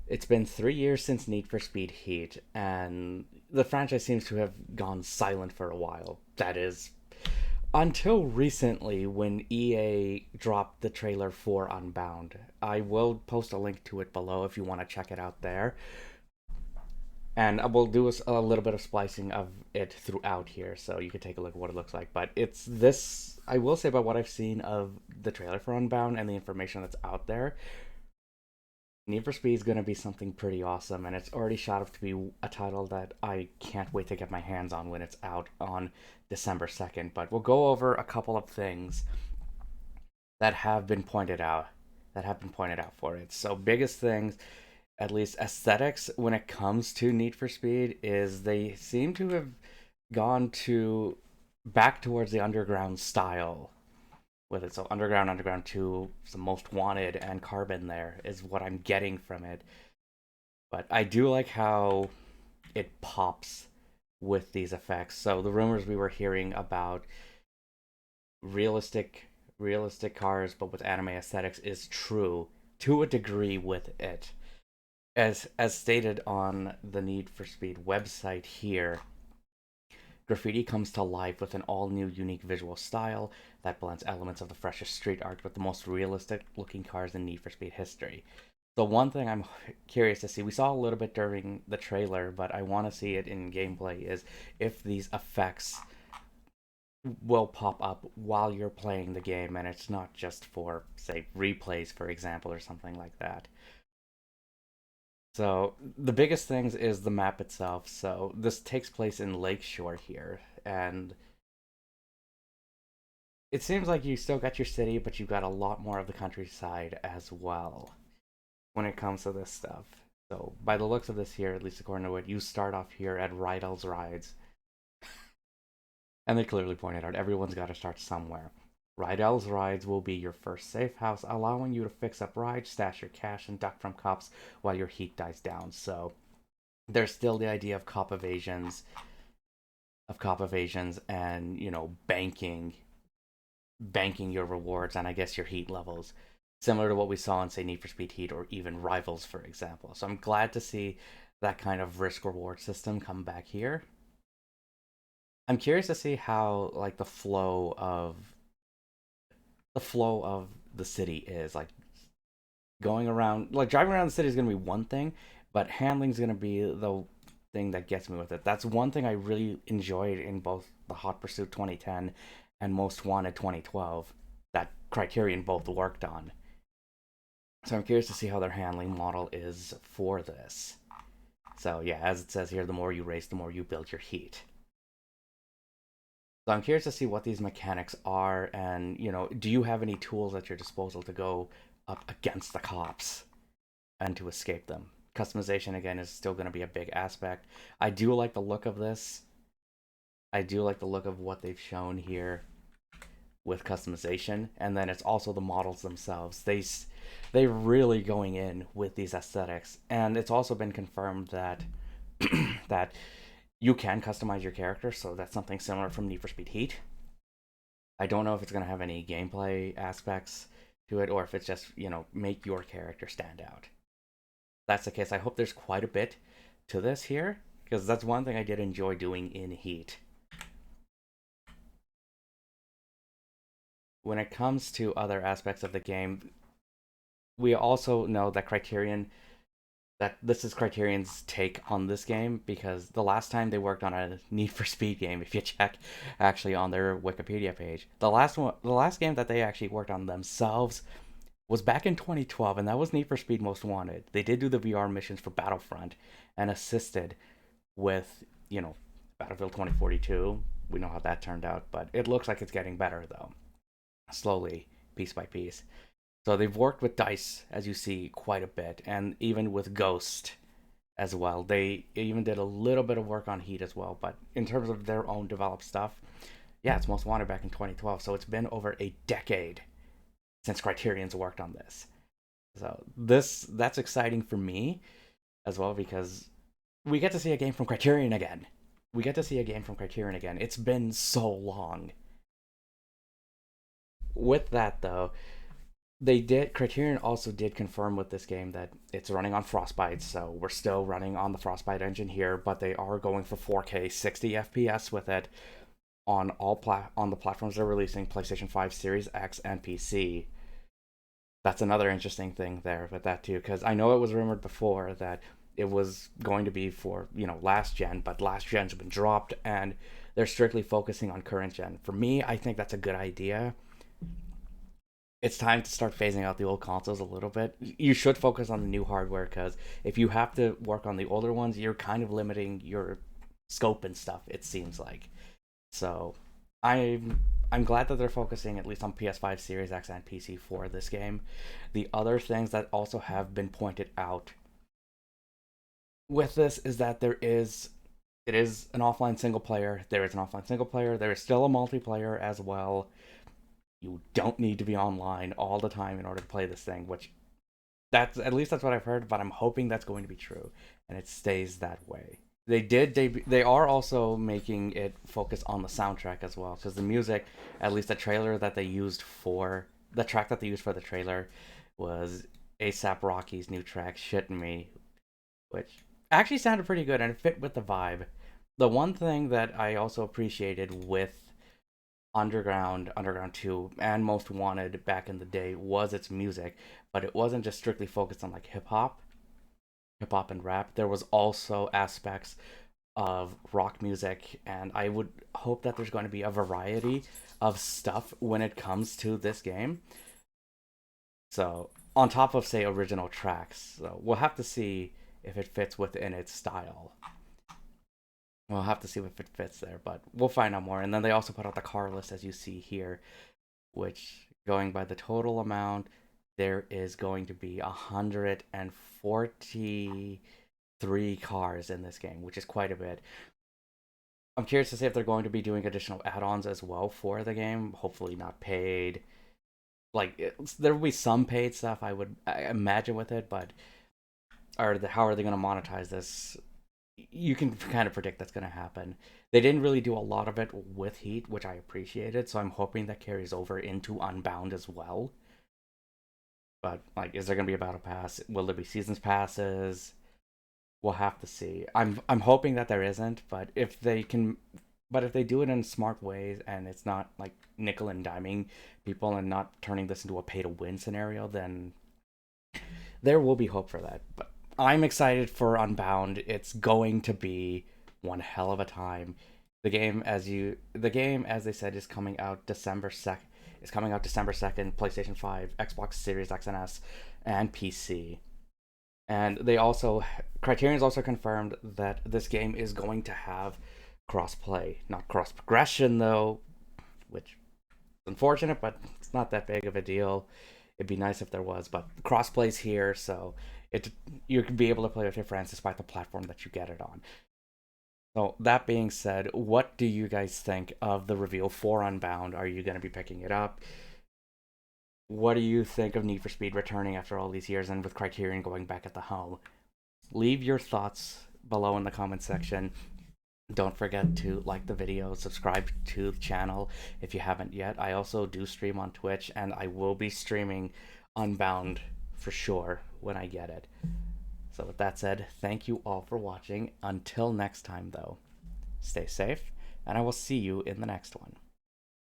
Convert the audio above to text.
It's been 3 years since Need for Speed Heat, and the franchise seems to have gone silent for a while. That is, until recently when EA dropped the trailer for Unbound. I will post a link to it below if you want to check it out there. And I will do a little bit of splicing of it throughout here so you can take a look at what it looks like. But it's this, I will say, about what I've seen of the trailer for Unbound and the information that's out there. Need for Speed is going to be something pretty awesome, and it's already shot up to be a title that I can't wait to get my hands on when it's out on December 2nd. But we'll go over a couple of things that have been pointed out for it. So biggest things, at least aesthetics when it comes to Need for Speed, is they seem to have gone to back towards the underground style with it. So Underground 2, the Most Wanted, and Carbon there is what I'm getting from it. But I do like how it pops with these effects. So the rumors we were hearing about realistic cars but with anime aesthetics is true to a degree with it. As stated on the Need for Speed website here, graffiti comes to life with an all new, unique visual style that blends elements of the freshest street art with the most realistic looking cars in Need for Speed history. So, one thing I'm curious to see, we saw a little bit during the trailer, but I want to see it in gameplay, is if these effects will pop up while you're playing the game and it's not just for, say, replays, for example, or something like that. So the biggest things is the map itself. So this takes place in Lakeshore here, and it seems like you still got your city, but you've got a lot more of the countryside as well when it comes to this stuff. So by the looks of this here, at least according to it, you start off here at Rydell's Rides, and they clearly pointed out everyone's got to start somewhere. Rydell's Rides will be your first safe house, allowing you to fix up rides, stash your cash, and duck from cops while your heat dies down. So there's still the idea of cop evasions and banking your rewards and I guess your heat levels, similar to what we saw in, say, Need for Speed Heat or even Rivals, for example. So I'm glad to see that kind of risk reward system come back here. I'm curious to see how like the flow of the city is like going around, like driving around the city is going to be one thing, but handling is going to be the thing that gets me with it. That's one thing I really enjoyed in both the Hot Pursuit 2010 and Most Wanted 2012 that Criterion both worked on. So I'm curious to see how their handling model is for this. So yeah, as it says here, the more you race, the more you build your heat. So I'm curious to see what these mechanics are, and do you have any tools at your disposal to go up against the cops and to escape them? Customization again is still going to be a big aspect. I do like the look of this. I do like the look of what they've shown here with customization, and then it's also the models themselves. They really going in with these aesthetics, and it's also been confirmed that that you can customize your character, so that's something similar from Need for Speed Heat. I don't know if it's going to have any gameplay aspects to it or if it's just, make your character stand out. If that's the case, I hope there's quite a bit to this here because that's one thing I did enjoy doing in Heat. When it comes to other aspects of the game, we also know that this is Criterion's take on this game because the last time they worked on a Need for Speed game, if you check actually on their Wikipedia page, the last game that they actually worked on themselves was back in 2012, and that was Need for Speed Most Wanted. They did do the VR missions for Battlefront and assisted with, Battlefield 2042. We know how that turned out, but it looks like it's getting better though, slowly, piece by piece. So they've worked with Dice, as you see, quite a bit, and even with Ghost as well. They even did a little bit of work on Heat as well, but in terms of their own developed stuff, yeah, it's Most Wanted back in 2012, so it's been over a decade since Criterion's worked on this. So that's exciting for me as well because we get to see a game from Criterion again. We get to see a game from Criterion again. It's been so long. With that though, they did Criterion also did confirm with this game that it's running on Frostbite, so we're still running on the Frostbite engine here, but they are going for 4K 60 FPS with it on on the platforms they're releasing, PlayStation 5, Series X, and PC. That's another interesting thing there with that too, because I know it was rumored before that it was going to be for last gen, but last gen's been dropped and they're strictly focusing on current gen. For me, I think that's a good idea. It's time to start phasing out the old consoles a little bit. You should focus on the new hardware because if you have to work on the older ones, you're kind of limiting your scope and stuff. It seems like. So, I'm glad that they're focusing at least on PS5, Series X, and PC for this game. The other things that also have been pointed out with this is that it is an offline single player. There is an offline single player. There is still a multiplayer as well. You don't need to be online all the time in order to play this thing, which that's at least that's what I've heard, but I'm hoping that's going to be true and it stays that way. They are also making it focus on the soundtrack as well because the music, at least the trailer that they used for the track that they used for the trailer was ASAP Rocky's new track "Shit Me," which actually sounded pretty good and it fit with the vibe. The one thing that I also appreciated with Underground 2, and Most Wanted back in the day was its music, but it wasn't just strictly focused on like hip hop and rap. There was also aspects of rock music, and I would hope that there's going to be a variety of stuff when it comes to this game. So, on top of say original tracks, so we'll have to see if it fits within its style. We'll have to see if it fits there, but we'll find out more. And then they also put out the car list as you see here, which going by the total amount, there is going to be 143 cars in this game, which is quite a bit. I'm curious to see if they're going to be doing additional add-ons as well for the game. Hopefully not paid. There will be some paid stuff I imagine with it, but how are they going to monetize this? You can kind of predict that's going to happen. They didn't really do a lot of it with Heat, which I appreciated, so I'm hoping that carries over into Unbound as well. But like, is there going to be a battle pass? Will there be seasons passes? We'll have to see. I'm hoping that there isn't, but if they do it in smart ways and it's not like nickel and diming people and not turning this into a pay to win scenario, then there will be hope for that. But I'm excited for Unbound. It's going to be one hell of a time. The game as they said is coming out December 2nd. It's coming out December 2nd, PlayStation 5, Xbox Series X and S, and PC. And they also Criterion's also confirmed that this game is going to have cross-play, not cross progression though, which is unfortunate, but it's not that big of a deal. It'd be nice if there was, but cross-play's here, so it you can be able to play with your friends despite the platform that you get it on. So that being said, what do you guys think of the reveal for Unbound? Are you going to be picking it up? What do you think of Need for Speed returning after all these years and with Criterion going back at the helm? Leave your thoughts below in the comment section. Don't forget to like the video, subscribe to the channel if you haven't yet. I also do stream on Twitch, and I will be streaming Unbound for sure when I get it. So with that said, thank you all for watching. Until next time though, stay safe, and I will see you in the next one.